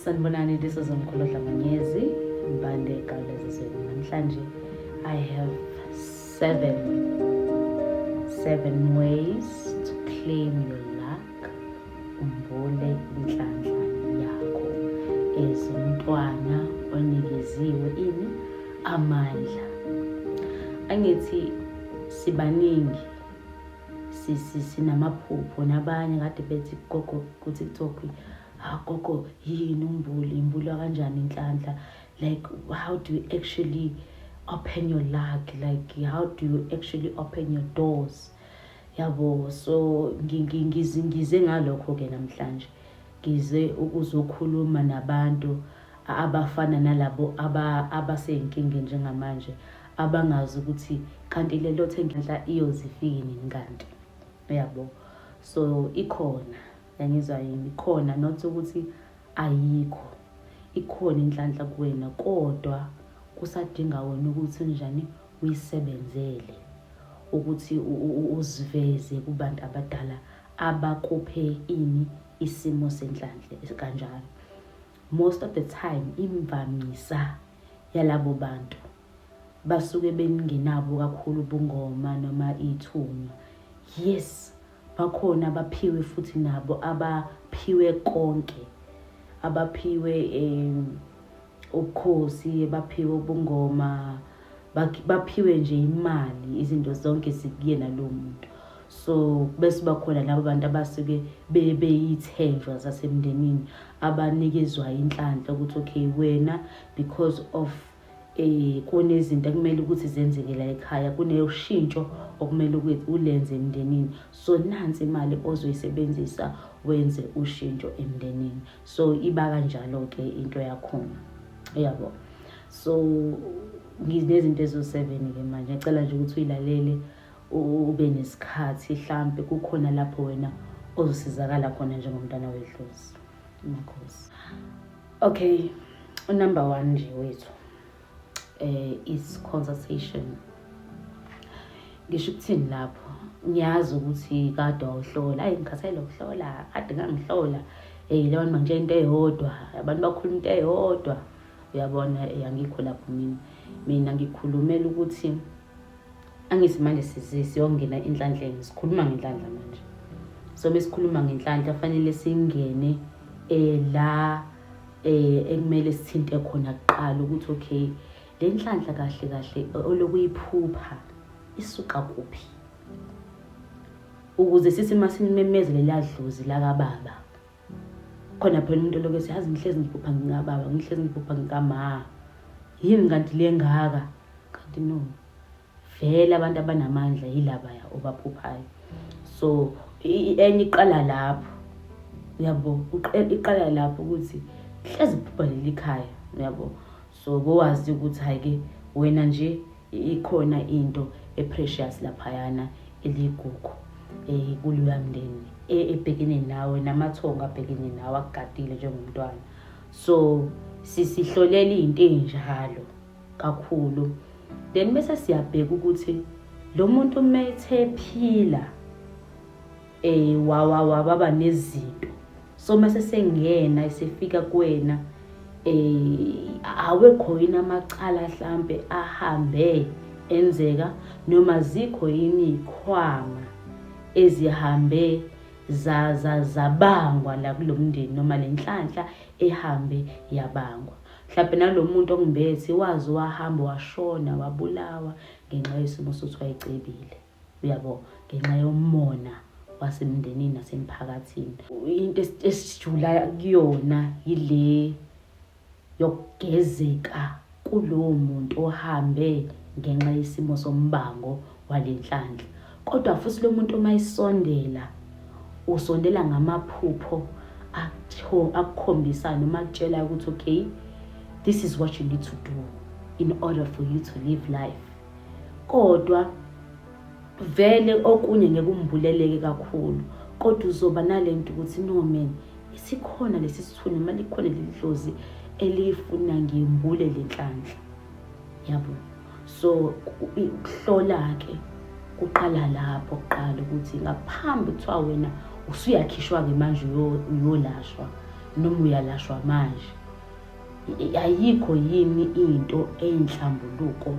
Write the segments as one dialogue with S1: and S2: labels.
S1: Sanibonani, this is Mkhulodla Manyezi, Mbande Gawulezizwe. Namhlanje I have seven ways to claim your luck. Umbule inhlanhla yakho ezumntwana onikeziwe ini amandla. Angithi sibaningi sinamaphupho nabanye kade bethi gogo ku TikTok, gogo yini umbuli imbulwa kanjani inhlanhla, like how do you actually open your luck, like how do you actually open your doors, yabo. So ngize ngalokho ke namhlanje ngize ukuzokhuluma nabantu abafana nalabo abaseyinkingeni njengamanje, abangazi ukuthi kanti lelo thenhlanhla iyozifika nini kanti, yabo. So ikhona, yangizwa yini, ikhona, not ukuthi ayikho, ikhona inhlanhla kuwena, kodwa kusadinga wena ukuthi njani uyisebenzele ukuthi uziveze kubantu abadala abakuphe ini isimo senhlanhla kanjalo. Most of the time imvamisa yalabo bantu basuke bengenabo kakhulu ubungoma noma ithunywa. Yes, bakhona abaphiwe futhi nabo abaphiwe konke, abaphiwe ubukhosi, baphiwe ubungoma, baphiwe nje imali, izinto zonke zikuyena lo muntu. So bese bakhona labo bantu abasuke beyithenjwa zasemndenini abanikezwa inhlanhla ukuthi okay wena because of kunezinto ekumele ukuthi zenzeke la ekhaya, kuneshintsho okumele ukuthi ulenze emndenini, so nansi imali ozoyisebenzisa wenze ushintsho emndenini. So iba kanjalo ke into yakhona, yabo. So nginezinto ezo7 ke manje, ngicela nje ukuthi uyilalele ube nesikhathi, mhlambe kukhona lapho wena ozosizakala khona njengomntana wedlozi. Inkosi. Okay, number 1 nje wethu is consultation. Ngisho ukuthini lapho, ngiyazi ukuthi kade awuhlola, hayi ngikhathele ukuhlola, kade ngangihlola, leyo manje into eyodwa, abantu bakhuluma into eyodwa, uyabona. Angikho lapho mina ngikhulumela ukuthi angithi manje siyongena inhlanhleni, sikhuluma ngenhlanhla manje. So besikhuluma ngenhlanhla fanele singene la ekumele sithinte khona kuqala ukuthi okay le nhlanhla kahle olokuyiphupha isuka kuphi, ukuze sithi masimemezele ladlozi la kababa khona phela umuntu lokho siyazi ngihlezi ngiphupha ngikababa, ngihlezi ngiphupha ngikama, yini kanti lengaka, kanti no, vele abantu abanamandla yilaba ya obaphuphayo. So enye iqala lapho, yabo, iqala lapho ukuthi hlezi phupha leli khaya, yabo. So bowazi ukuthi hayike wena nje ikhona into eprecious laphayana eligugu kuloya mndeni ebhekene nawe, namathonga abhekene nawe akugadile njengomntwana. So sisihlolela izinto enjalo kakhulu, then bese siyabheka ukuthi lo muntu methe phila baba nezinto. So mase sengena isefika kuwena awekho yini amacala mhlambe ahambe enzeka, noma zikho yini ikhwama ezihambe zabangwa la kulomndeni, noma lenhlanhla ehambe yabangwa. Mhlawumbe nalomuntu ongibethi wazi wahamba washona wabulawa ngenxa yesimo sokuthi wayecebile, uyabo, ngenxa yomona wasemndenini nasemphakathini. Into esijula kuyona yile yokugezeka kulowo muntu ohambe ngenxa yesimo sombango walenhlanhla. Kodwa futhi lo muntu mayisondela, usondela ngamaphupho akukhombisa noma akutshela ukuthi okay this is what you need to do in order for you to live life. Kodwa vele okunye ngekumbuleleke kakhulu, kodwa uzoba nalento ukuthi no man, isikhona lesi sithunywa, mali khona lelidlozi elifuna ngimbule lenhlanhla, yabo. So ukuhlola ke kuqala lapho kuqala ukuthi ngaphambi kuthiwa wena usuyakhishwa ke manje uyolashwa, noma uyalashwa manje. Ayikho yini into eyinhlambuluko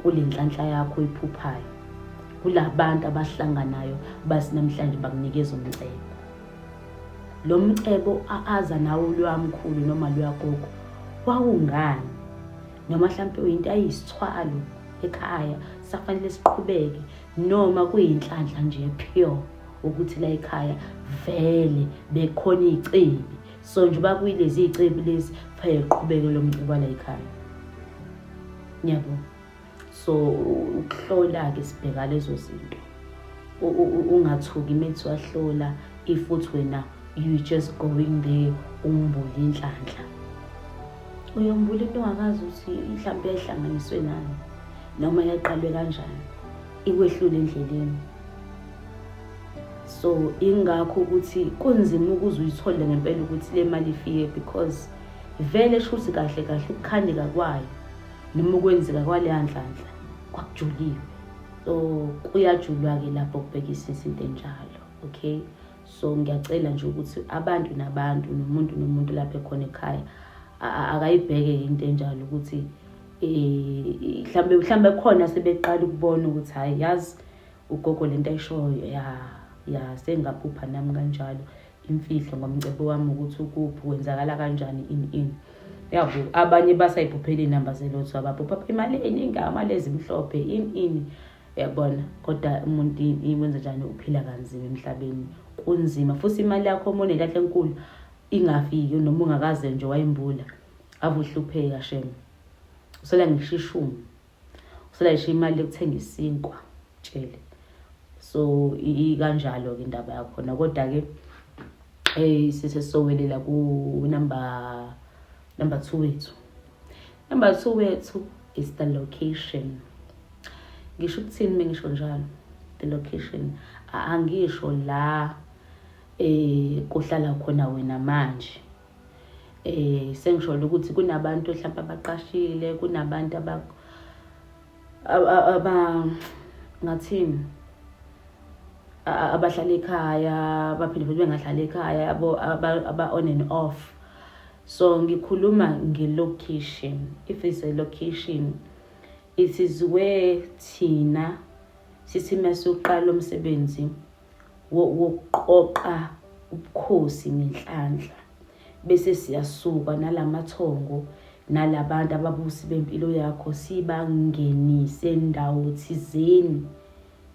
S1: kule nhlanhla yakho ephuphayo, kulabantu abahlanganayo basi namhlanje bakunikeza umcebo. Lo mcebo aza nawo lwamkhulu noma lwagogo wawungani, noma mhlawumbe uyinto ayisithwalo ekhaya safanele siqhubeke, noma kuyinhlanhla nje pure ukuthi la ekhaya vele bekhona izicebi, so nje bakuyilezi izicebi lezi fanele iqhubeke lo mcebo la ekhaya. Yabo, so ukuhlola ke sibheka lezo zinto, ungathuki methi wahlola if uthi wena you just going there umbula inhlanhla, uyombula into ongakazi ukuthi mhlawumbe yayihlanganiswe nani noma yaqalwe kanjani, ikwehlule endleleni. So ingakho ukuthi kunzima ukuze uyithole ngempela ukuthi le mali ifike, because vele shuthi kahle kahle ukukhandika kwayo noma ukwenzeka kwaleya nhlanhla kwakujuliwe. So kuyajulwa ke lapho kubhekisa izinto enjalo. Okay, so ngiyacela nje ukuthi abantu nabantu nomuntu lapha ekhona ekhaya akayibheke into enjalo ukuthi mhlambe khona sebeqala ukubona ukuthi hayi yazi ugogo lento ayishoyo ya sengaphupha nami kanjalo, imfihlo ngomcebo wami ukuthi ukuphi kwenzakala kanjani ini. Yabo, abanye basayiphuphela inamba zelotho, abaphupha imali eningi, imali ezimhlophe ini, yabona. Kodwa umuntu iwenza njani, uphila kanzima emhlabeni, kunzima. Futhi imali yakho uma unenhlanhla enkulu ingafiki noma ungakaze nje wayimbula, ave uhlupheka shem. Usela ngishishuma, usela isho imali yokuthenga isinkwa tshele. So kanjalo ke indaba yakhona. Kodwa ke sisesowelela ku number 2 wethu. Number 2 wethu is the location. Ngisho ukuthini mengisho njalo the location, angisho la kuhlala khona wena manje. Sengisho ukuthi kunabantu mhlawumbe abaqashile, kunabantu ngathini abahlala ekhaya, baphinde futhi bengahlala ekhaya, aba on and off. So ngikhuluma nge-location. If it's a location, it is where thina sithi masuqala umsebenzi wokuqoqa ubukhosi ngenhlanhla, bese siyasuka nalamathongo nalabantu ababusi bempilo yakho sibangenise endawo thizeni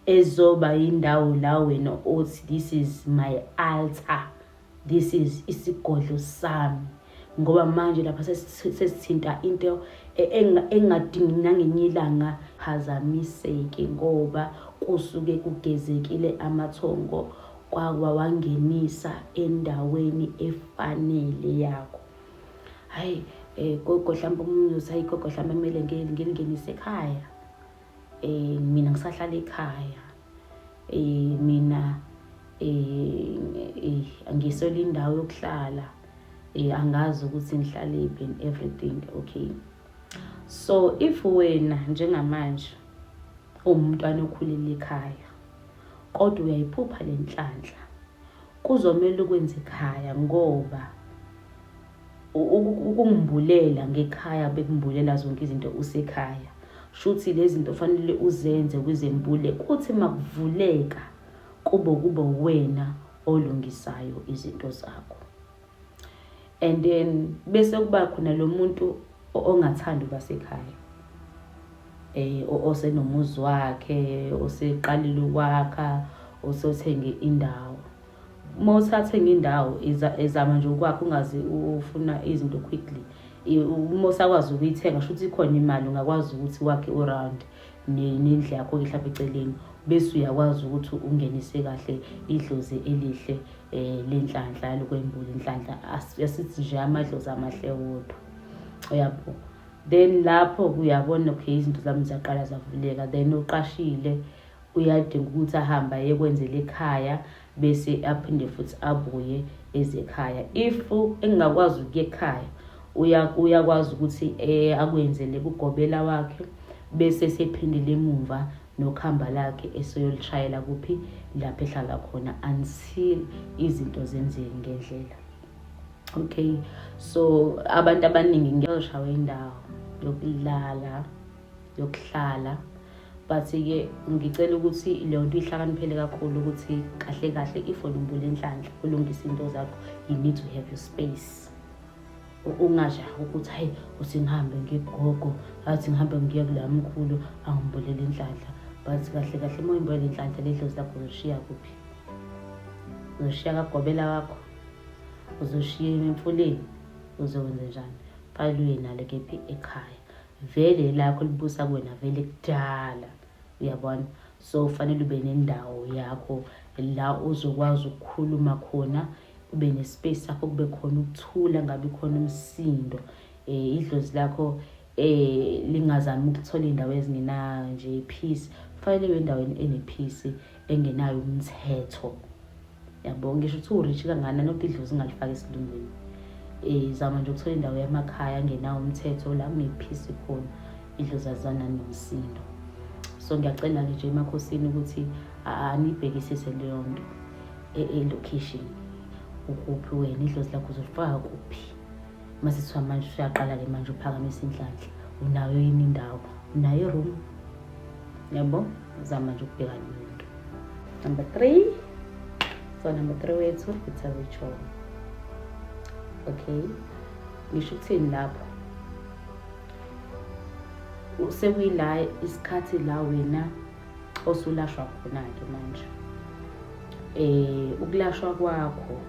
S1: ezoba indawo la wena othi this is my altar, this is isigodlo sami. Ngoba manje lapha sesithinta into engadingi nangenye ilanga phazamiseke, ngoba kusuke kugezekile amathongo kwawangenisa endaweni efanele yakho. Hayi gogo mhlawumbe umuntu usayi gogo mhlawumbe kumele ngingenise ekhaya, mina ngisahlala ekhaya, mina angisola indawo yokuhlala, angazi ukuthi ngihlaliphi and everything. Okay, so if wena njengamanje umntwana okhulele ekhaya kodwa uyayiphupha le nhlanhla, kuzomela ukwenza ekhaya, ngoba ukungimbulela ngekhaya bekumbulela zonke izinto usekhaya, shuthi lezi zinto fanele uzenze kwizembule kuthi makuvuleka kube wena olungisayo izinto zakho. And then bese kuba khona lo muntu ongathanda basekhaya, osenomuzi wakhe, oseqalile ukwakha, osothenge indawo. Mawusathenga indawo ezama nje ukwakha, ungazi ufuna izinto quickly, mawusakwazi ukuyithenga shuthi ikhona imali ungakwazi ukuthi wakhe around nendle yakho mhlawumbe eceleni, bese uyakwazi ukuthi ungenise kahle idlozi elihle lenhlanhla lokwembula inhlanhla, asithi nje amadlozi amahle wodwa. Uyabo, then lapho uyabona okay izinto zami ziyaqala zavuleka, then uqashile uyadinga ukuthi ahamba yekwenzela ekhaya bese aphinde futhi abuye ezekhaya. If engakwazi ukuya ekhaya uyakwazi ukuthi akwenzele kugobela wakhe bese sephindile emuva nokhamba lakhe eseyolishayela kuphi lapha ehlala khona until izinto zenzeke ngendlela. Okay, so abantu abaningi ngiyoshawa indawo yokuhlala, but-ke ngicela ukuthi leyo nto ihlakaniphele kakhulu ukuthi kahle kahle if unumbula inhlanhla ulungisa into zakho, you need to have your space. Ungajahi ukuthi hayi uthi ngihambe ngigogo, athi ngihambe ngiye kula mkhulu angibulele inhlanhla. But kahle kahle uma uyimbulela inhlanhla ledlozi lakho uzoshiya kuphi? Uzoshiya kagobela wakho? Uzoshiya emfuleni? Uzokwenza njani? Fanele uye nalo kephi? Ekhaya. Vele lakho libusa kuwena vele kudala, uyabona. So ufanele ube nendawo yakho la uzokwazi ukukhuluma khona, ube nespace sakho, kube khona ukuthula, ngabe khona umsindo. Idlozi lakho lingazami ukuthola indawo ezingenayo nje peace. Fanele ube endaweni enepeace, engenayo umthetho. Yabo, ngisho ukuthi urich kangakanani ukuthi idlozi ungalifaka esilungwini. Zama nje ukuthola indawo yamakhaya engenawo umthetho la kunepeace khona, idlozi azana nomsindo. So ngiyacela-ke nje emakhosini ukuthi anibhekisise leyo nto e-location. Ukuphi wena idlozi lakho uzolifaka kuphi? Mase kuthiwa manje usuyaqala-ke manje uphakamisa inhlanhla, unayo yini indawo? Unayo iroom? Yabo, zama nje ukubheka leyo nto. Number 3. So number 3 wethu, it's a ritual. Okay, ngisho ukuthini lapho? Sekuyila isikhathi la wena osulashwa khona-ke manje. Ukulashwa kwakho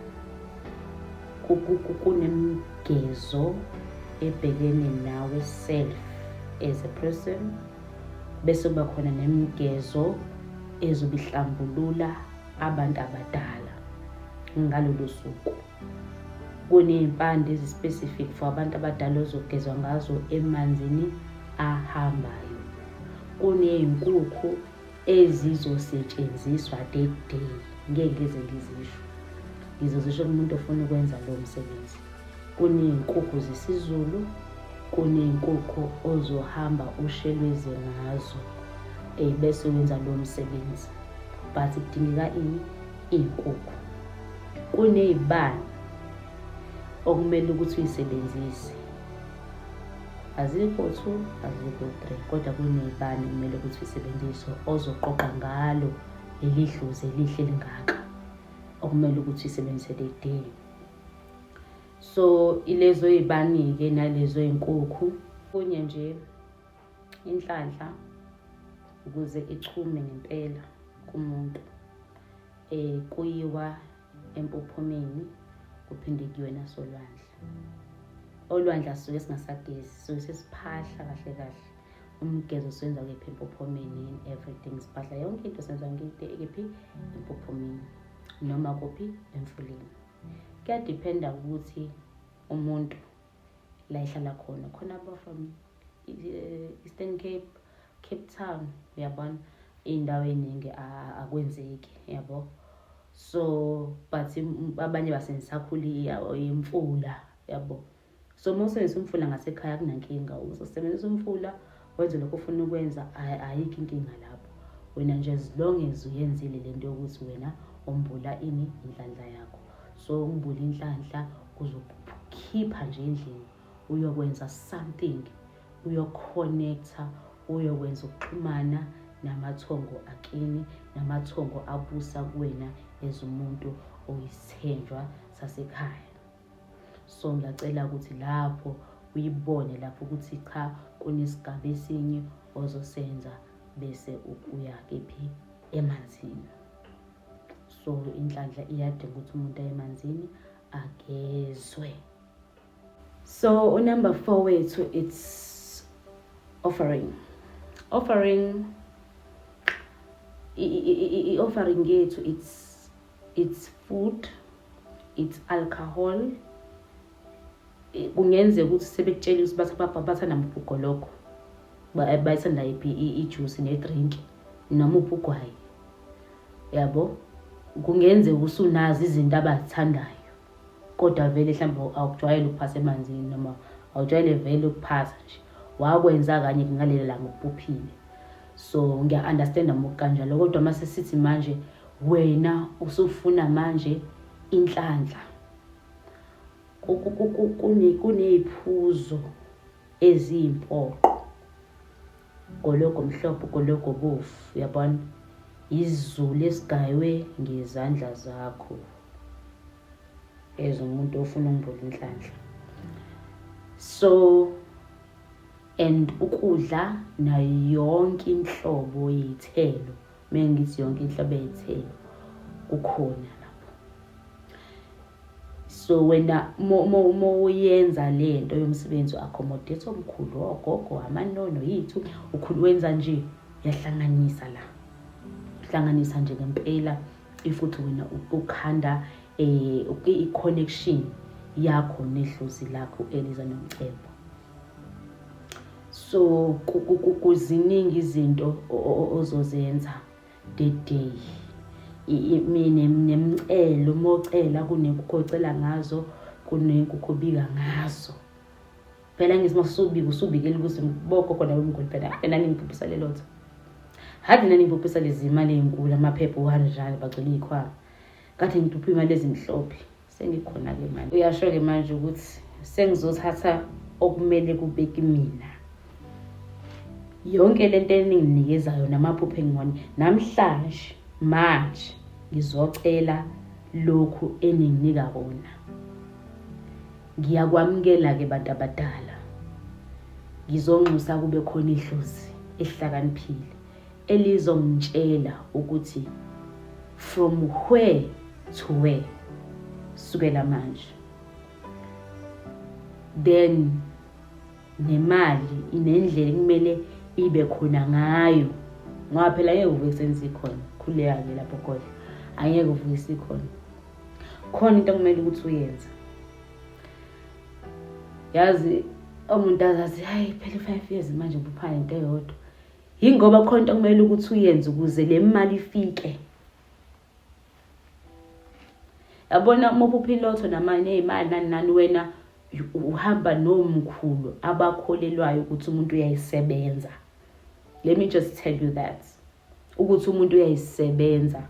S1: kunemgezo ebhekene nawe self as a person, bese kuba khona nemigezo ezobihlambulula abantu abadala ngalolu suku. Kuney'mpande ezi-specific for abantu abadala ozogezwa ngazo emanzini ahambayo. Kuney'nkukhu ezizosetshenziswa that day. Ngeke ngize ngizisho, ngizozisho kumuntu ofuna ukwenza lowo msebenzi. Kuney'nkukhu zesiZulu, kuney'nkukhu ozohamba ushelweze ngazo bese wenza lowo msebenzi. But kudingeka ini? Iy'nkukhu. Kuney'bani okumele ukuthi uyisebenzise. Azikho 2, azikho 3, kodwa kuney'bani kumele ukuthi uyisebenzise ozoqoqa ngalo leli dlozi elihle lingaka okumele ukuthi uyisebenzise that day. So ilezo y'bani-ke nalezo y'nkukhu. Kunye nje inhlanhla ukuze ichume ngempela kumuntu, kuyiwa empophomeni kuphinde kuyiwe nasolwandle. Olwandle asuke singasagezi, so sesiphahla kahle kahle. Umgezo siwenza kephi? Empophomeni, everything siphahla yonke into senza kephi? Empophomeni noma kuphi? Emfuleni. Kuyadependa ukuthi umuntu la ihlala khona aba from Eastern Cape, Cape Town, uyabona, iy'ndawo ey'ningi akwenzeki, yabo. So but abanye basebenzisa kakhulu imfula, yabo. So uma usebenzisa umfula ngasekhaya kunankinga, uzosebenzisa umfula wenze lokho ufuna ukwenza, ayikho inkinga lapho. Wena nje as long as uyenzile lento yokuthi wena umbula ini? Inhlanhla yakho. So umbula inhlanhla kuzokhipha nje endlini, uyokwenza something, uyoconnecta, uyokwenza ukuxhumana namathongo akini, namathongo abusa kuwena as umuntu oyisithenjwa sasekhaya. So ngiyacela ukuthi lapho uyibone lapho ukuthi cha kunesigaba esinye ozosenza bese uya kephi? Emanzini. So inhlanhla iyadinga ukuthi umuntu aye emanzini agezwe. So number 4 wethu, it's offering. Offering i-offering yethu, it's food, it's alcohol. Kungenzeka ukuthi sebekutshela ukuthi bathanda mphupho lokho, bayithanda ijuice nedrink noma uphugwayi, yabo. Kungenzeka usunazi izinto abazithandayo, kodwa vele mhlawumbe awukujwayele ukuphasa emanzini noma awujwayele vele ukuphasa nje, wakwenza kanye ngalelo langa ukuphuphile. So ngiya-understanda kanjalo, kodwa mase sithi manje wena usufuna manje inhlanhla, kuney'phuzo eziyimpoqo. Gologo mhlophe, gologo bofu, uyabona? Izulu esigaywe ngezandla zakho as umuntu ofuna ukuvula inhlanhla. So, and ukudla nayo yonke inhlobo yezithelo, mengithi yonke inhlobo yezithelo kukhona lapho. So wena mo uyenza lento yomsebenzi accommodate omkhulu, ogogo, amanono yithu, ukhulu wenza nje, uyahlanganisa la. Uhlanganisa nje ngempela ifuthi wena ukhanda i-connection yakho nedlozi lakho eliza nomcebo. So kuziningi izinto ozozenza the day. Nemcelo mocela kunenkukhu ocela ngazo, kunenkukhu bika ngazo. Phela ngisimo usubikela ukuthi boko khona wemngoli phela nani ngiphuphisa lelotho. Hadi nani ngiphuphisa lezi imali ezinkulu, amaphepha uhanjani bagcwele ikhwama. Kade ngiphuphisa imali ezimhlophe. Sengikhona ke manje. Uyasho ke manje ukuthi sengizothatha okumele kubeki mina. Yonke lento eninginikezayo namaphupho engibona namhlanje manje ngizocela lokhu eninginika kona. Ngiyakwamukela ke bantu abadala. Ngizonxusa kube khona idlozi ehlakaniphile elizongitshela ukuthi from where to where sukela manje. Then nemali inendlela kumele ibe khona ngayo. Ngoba phela ngeke uvuke senze khona. Khuleka ke lapho kodwa. Angeke uvuke sikhona. Khona into kumele ukuthi uyenze. Yazi umuntu azathi hayi phela 5 years manje ubuphana into eyodwa. Yingoba khona into kumele ukuthi uyenze ukuze le mali ifike. Yabona umphupho ilotho namanye ezimali nani wena uhamba nomkhulu abakholelwayo ukuthi umuntu uyayisebenza. Let me just tell you that. Ukuthi umuntu uyayisebenza.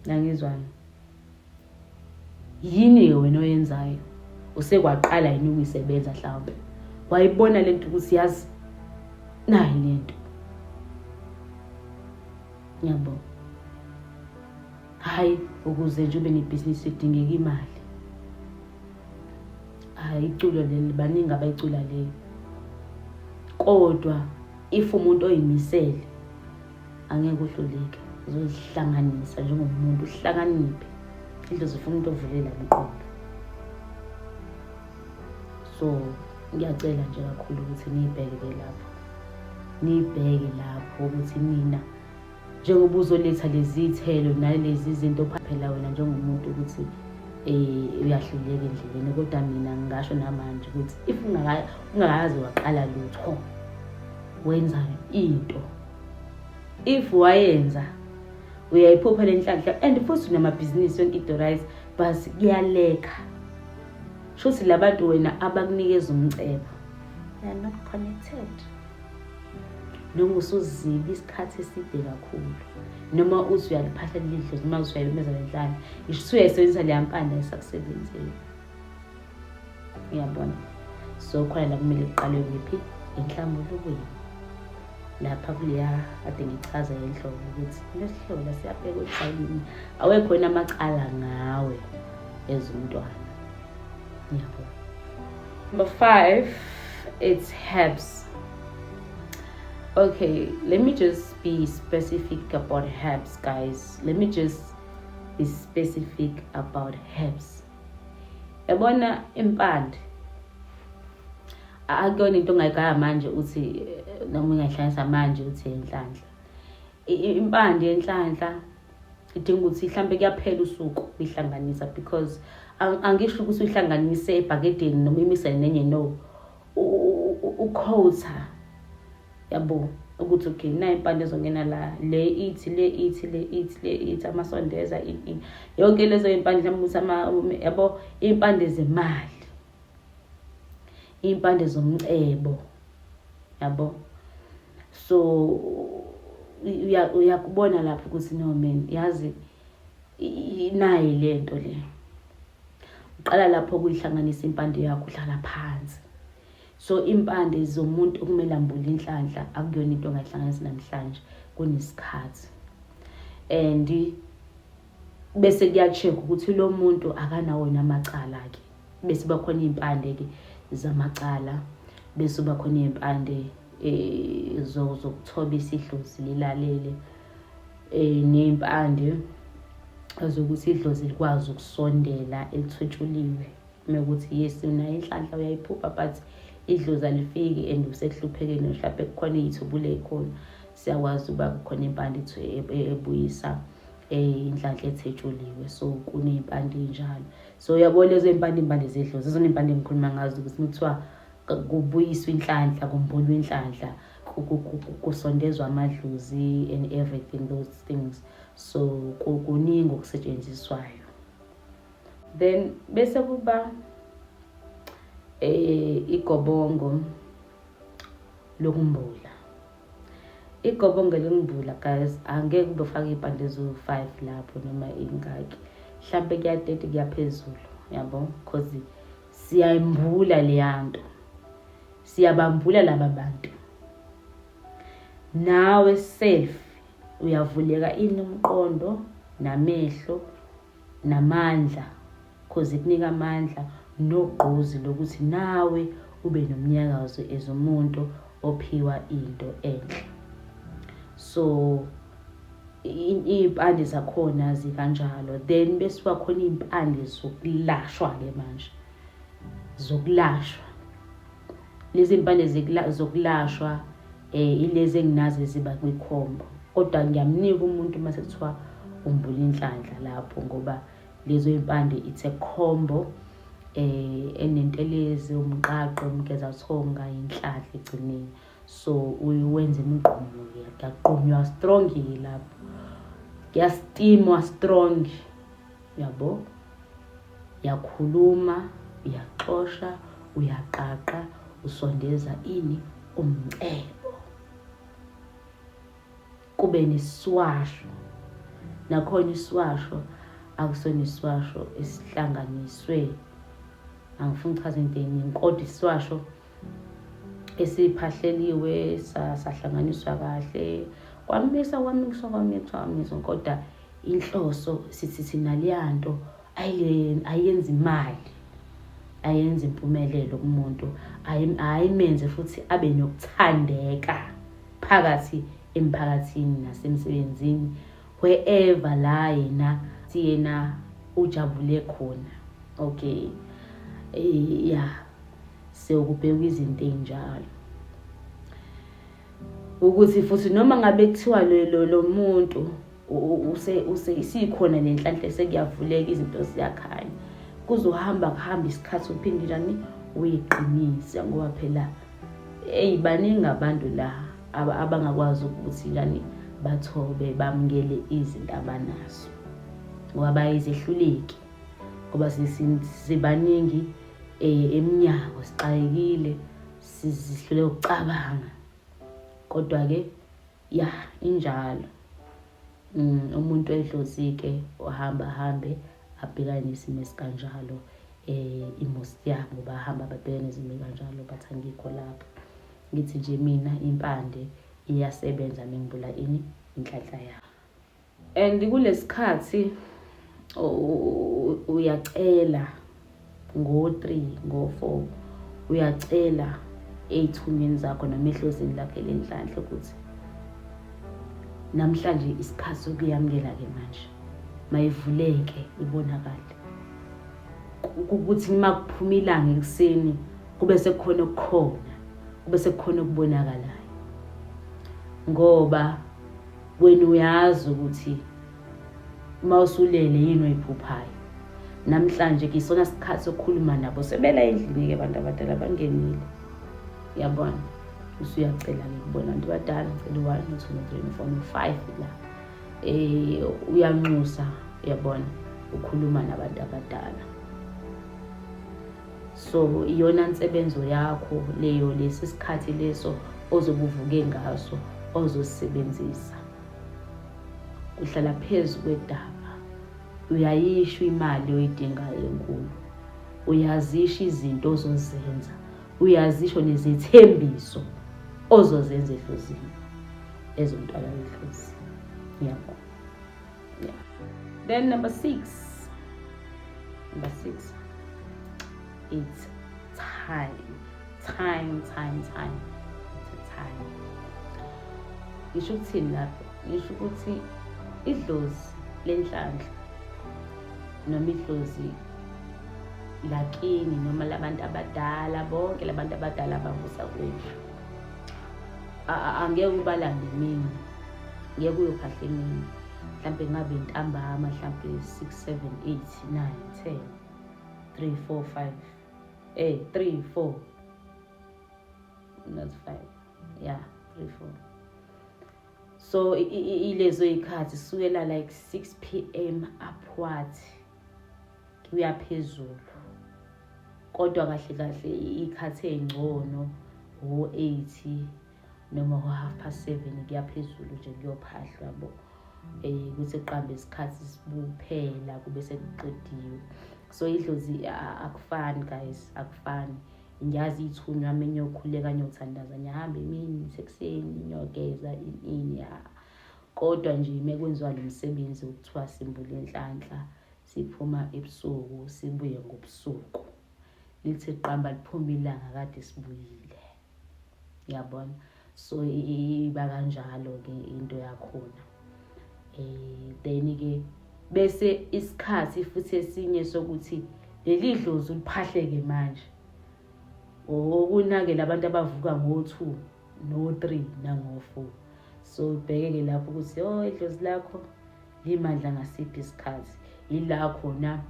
S1: Nangizwana. Yini wena oyenzayo? Usekwaqala yini ukuyisebenza mhlawumbe? Wayibona lento ukuthi yazi nayi lento. Yabo. Hayi ukuze nje ube nebhizinisi idingeka imali. Hayi iculo leli baningi abayicula leyo. Kodwa if umuntu oyimisele angeke uhluleke. Uzozihlanganisa njengomuntu uhlakaniphe. Into zifuna umuntu ovulela umqondo. So ngiyacela nje kakhulu ukuthi nibheke lapho. Nibheke lapho ukuthi mina njengoba uzoletha lezi ithelo nalezi zinto phela wena njengomuntu ukuthi uyahluleka endleleni, kodwa mina ngisho namanje ukuthi if ungakazi waqala lutho wenza into, if wayenza uyayiphupha lenhlanhla and futhi unamabhizinisi yonke into right, basi kuyaleka. Shothi labantu wena abakunikeza umcebo they are not connected. Noma usuziba isikhathi eside kakhulu, noma uthi uyaliphahla lidlozi, noma uthi uyayimeza lenhlana, isho uyayisebenzisa le mpanda esakusebenzile. Uyabona? So khona la kumele uqale kuphi? Enhlambulukweni. Lapha kuleya ade ngichaza enhloko ukuthi lesihlobo la siyabheka uthayini awekho namacala ngawe ezumntwana. Yabo. Number 5, it's herbs. Okay, let me just be specific about herbs, guys. Let me just be specific about herbs. Yabona impande. Akuyona into ongayigaya manje uthi noma ungahlanganisa manje uthi enhlanhla. Impande yenhlanhla idinga ukuthi mhlambe kuyaphela usuku uyihlanganisa, because angisho ukuthi uyihlanganise ebhakedeni noma imise nenye, no. Ukhotha. Yabo ukuthi okay na impande zongena la le ithi amasondeza yonke lezo impande mhlawumbe ukuthi yabo impande zemali, impande zomcebo, yabo. So uyakubona lapho ukuthi no man yazi nayi lento le. uqala lapho kuyihlanganisa impande yakho uhlala phansi. So impande zomuntu okumele ambule inhlanhla akuyona into ongayihlanganisa namhlanje, kunesikhathi. And bese kuya-check ukuthi lo muntu akanawo namacala ke. Bese bakhona impande ke zamacala, bese bakhona impande zokuthoba isidlozi lilalele, nempande zokuthi idlozi likwazi ukusondela elithwetshuliwe. Mekuthi yes unayo inhlanhla uyayiphupha but idlozi alifiki and usehluphekeni mhlawumbe kukhona izithubule khona, siyakwazi ukuba kukhona impande ebuyisa inhlanhla ethetshuliwe. So kuney'mpande njalo. So uyabona lezo impande zedlozi, zona impande engikhuluma ngazo ukuthi kuthiwa kubuyiswa inhlanhla, kumbulwa inhlanhla, kusondezwa amadlozi and everything, those things. So kuningi okusetshenziswayo. Then bese kuba igobongo lokumbula. Igobongo lokumbula guys, angeke ubefaka impande zo-5 lapho noma ingaki, mhlambe kuya-30 kuyaphezulu, yabo, because siyayimbula leyanto, siyabambula laba bantu. Nawe self uyavuleka umqondo namehlo namandla, because ikunika amandla nogqozi lokuthi nawe ube nomnyakazo ezomuntu ophiwa into enhle. So iy'mpande zakhona zikanjalo. Then bese kwakhona iy'mpande zokulashwa-ke manje, zokulashwa. Lezi mpande zokulashwa ilezi enginazo ziba kwikhombo, kodwa ngiyamnika umuntu mase kuthiwa umbula inhlanhla lapho, ngoba lezo impande it's a combo enentelezi, umqaqo, umgezathonga, inhlanhla egcineni. So uwenze imiqomo-ke, kuyaqunywa strong-ke lapho, kuyastimwa strong, yabo, yakhuluma, uyaxosha, uyaqaqa, usondeza umcebo. Kube neswasho, nakhona iswasho akusona iswasho esihlanganiswe, angifuni ukuchaza into eningi, kodwa iswasho esiphahleliwe sahlanganiswa kahle, kwamiswa, kodwa inhloso sithi naleya nto ayenza imali, ayenza impumelelo kumuntu, ayimenze futhi abe nokuthandeka phakathi emphakathini nasemsebenzini, wherever la yena ujabule khona. Okay, sekubhekwa izinto ey'njalo, ukuthi futhi noma ngabe kuthiwa lo muntu sikhona nenhlanhla sekuyavuleka, izinto ziyakhanya, kuzohamba isikhathi uphinde njani uyiqinise, ngoba phela baningi abantu la abangakwazi ukuthi njani bathobe bamukele izinto abanazo, ngoba bayizehluleki, ngoba sibaningi eminyango siqayekile, sihlule ukucabanga. Kodwa-ke injalo. Umuntu edlozi-ke ahambe abhekane nesimo esikanjalo, imosti yabo bahamba babhekane nezimo kanjalo, bathi angikho lapho. Ngithi nje mina impande iyasebenza mengibula inhlanhla yabo. And kulesikhathi uyacela ngo-3 ngo-4 uyacela ey'thunyweni zakho namehlozini lakho lenhlanhla ukuthi namhlanje isikhathi sokuyamukela-ke manje mayivuleke ibonakale, ukuthi uma kuphuma ilanga ekuseni kube sekukhona okukhona, kube sekukhona okubonakalayo, ngoba wena uyazi ukuthi uma usulele yini oyiphuphayo. Namhlanje ke isona isikhathi sokukhuluma nabo, sebela endlini-ke abantu abadala bangenile, yabona, usuyacela-ke kubona abantu abadala, ngicela 1 2 3 4 5 la, uyanxusa, yabona, ukhuluma nabantu abadala. So iyona nsebenzo yakho leyo, lesi sikhathi leso ozobuvuke ngaso ozosebenzisa. Uhlala phezu kwedaba, uyayisho imali oyidingayo enkulu, uyazisho izinto ozozenza, uyazisho nezithembiso ozozenza ehlozini ezomntwana wehlozi. Yabo. Yeah. Then number 6, it's time. Ngisho ukuthini lapho? Ngisho ukuthi idlozi lenhlanhla noma idlozi lakini noma labantu abadala, bonke labantu abadala abavusa kwethu, angeke ubalande mina, ngeke uyophahle mina. Mhlambe ngabe intambama, mhlambe 6, 7, 8, 9, 10, 3, 4, 5, 3, 4, not 5, yeah, 3, 4. So ilezo ikhathi sukela like 6 p.m. upward kuya phezulu. Kodwa kahle ikhathi engcono o8 noma o7:30 kuya phezulu nje kuyophahlwa yabo. Kuthi qambe isikhathi sibuphela kube sekuqediwe. So idlozi akufani guys, akufani. Ngiyazi ithunywa amenye yokhuleka nyothandaza nyahamba emini sekuseni nyogeza ini ya. Kodwa nje mekwenziwa lo msebenzi ukuthiwa simbula inhlanhla, siphuma ebusuku sibuye ngobusuku. Lithi qamba liphuma ilanga kade sibuyile. Yabona? So iba kanjalo ke into yakhona. Then ke bese isikhathi futhi esinye sokuthi leli dlozi uliphahleke manje. Okunake labantu abavuka ngo2 no3 nango4. So bheke lapho ukuthi idlozi lakho limandla ngasiphi isikhathi. Ila khona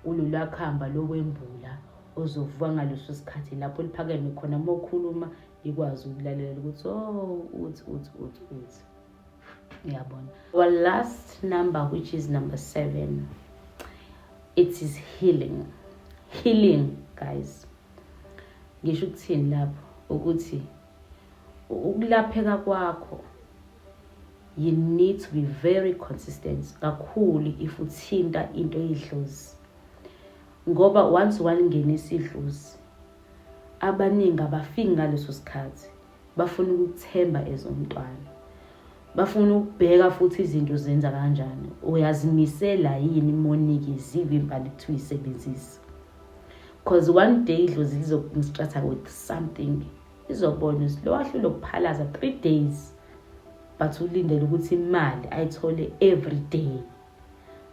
S1: ululakhamba lokwembula ozovuka ngaleso sikhathi lapho liphakeme khona mokhuluma ikwazi ukulalela ukuthi uthi. Yabona. Our last number, which is number 7, it is healing. Healing, guys. Ngisho ukuthini lapho ukuthi ukulapheka kwakho, you need to be very consistent kakhulu if uthinta into eyidlozi. Ngoba once walingena isidlozi, abaningi abafiki ngaleso sikhathi, bafuna ukuthemba ezomntwana. Bafuna ukubheka futhi izinto zenza kanjani. Uyazimisela yini Monique zive impande kuthi uyisebenzisa. Because one day idlozi lizokustrata with something. Izobona isilohlo lokuphalaza 3 days. But ulindele ukuthi imali ayithole every day.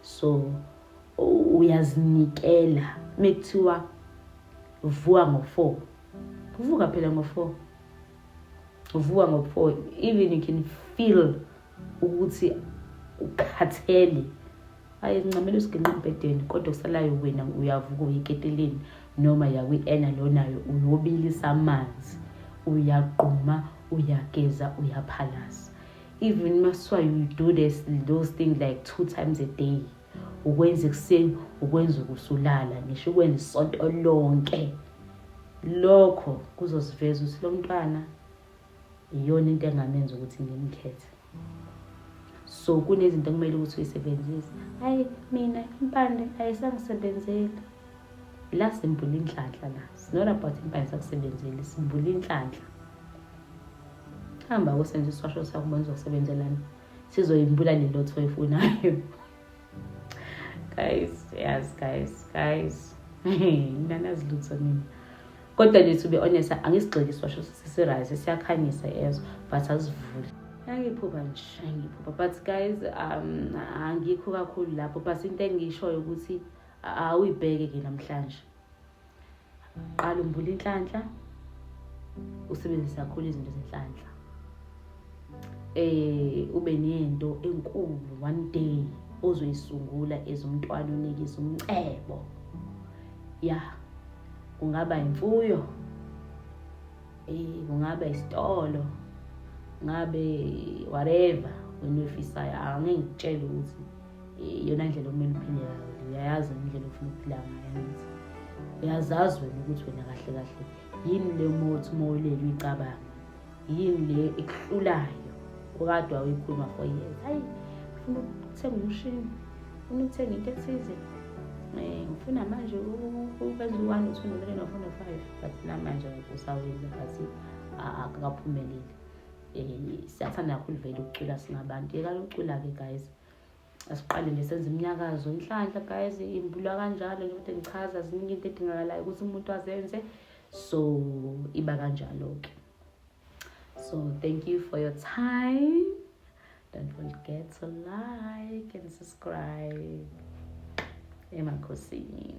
S1: So uyazinikela mekuthiwa vuka ngo4. Uvuka phela ngo4. Uvuka ngo4. Even you can feel ukuthi ukhathele. Ayincamela usiginqa ebhedeni kodwa kusalayo wena uyavuka uyiketeleni noma yakwi-ena lonayo uyobilisa amanzi, uyaqhuma, uyageza, uyaphalaza. Even maswa you do those things like 2 times a day. Ukwenza ekuseni, ukwenza ukusulala, ngisho ukwenza isonto lonke. Lokho kuzosiveza ukuthi lo mntwana iyona into engamenza ukuthi ngimkhethe. So kunezinto kumele ukuthi uyisebenzise. Hayi mina impande ayisangisebenzeli. La simbula inhlanhla la. It's not about impande sakusebenzeli, simbula inhlanhla. Hamba usenze iswasho sakho bonza ukusebenzelana. Sizoyimbula lelo thwe ufunayo. Guys. Nganazi lutho mina. Kodwa nje to be honest, angisigxili iswasho sisirise, siyakhanyisa ezo, but asivuli. Angiphupha nje, but guys, angikho kakhulu lapho, but into engishoyo ukuthi awuyibheke ke namhlanje. Qala umbula inhlanhla, usebenzisa kakhulu izinto zenhlanhla. Ube nento enkulu one day ozoyisungula ezomntwana unikisa umcebo. Yeah. Kungaba imfuyo. Kungaba isitolo. Ngabe whatever wena ufisayo, angeke ngitshele ukuthi yona indlela okumele uphile ngayo. Uyayazi indlela ofuna ukuphila ngayo. Uyazazi wena ukuthi wena kahle yini le mothi moyileli uyicabanga. Yini le ekuhlulayo okade wayikhuluma for years. Hayi ufuna ukuthenga umshini, ufuna ukuthenga into ethize. ngifuna manje ukwenza u-1 no-2 no-3 no-4 no-5 but namanje usawile but akakaphumeleli. Siyathanda kakhulu vele ukucula singabantu. Yekani ukucula-ke guys, asiqale nje senze imnyakazo. Inhlanhla guys imbulwa kanjalo nje ngichaza ziningi into edingakalayo ukuthi umuntu azenze, so iba kanjalo-ke. So thank you for your time. Don't forget to like and subscribe. Emakhosini.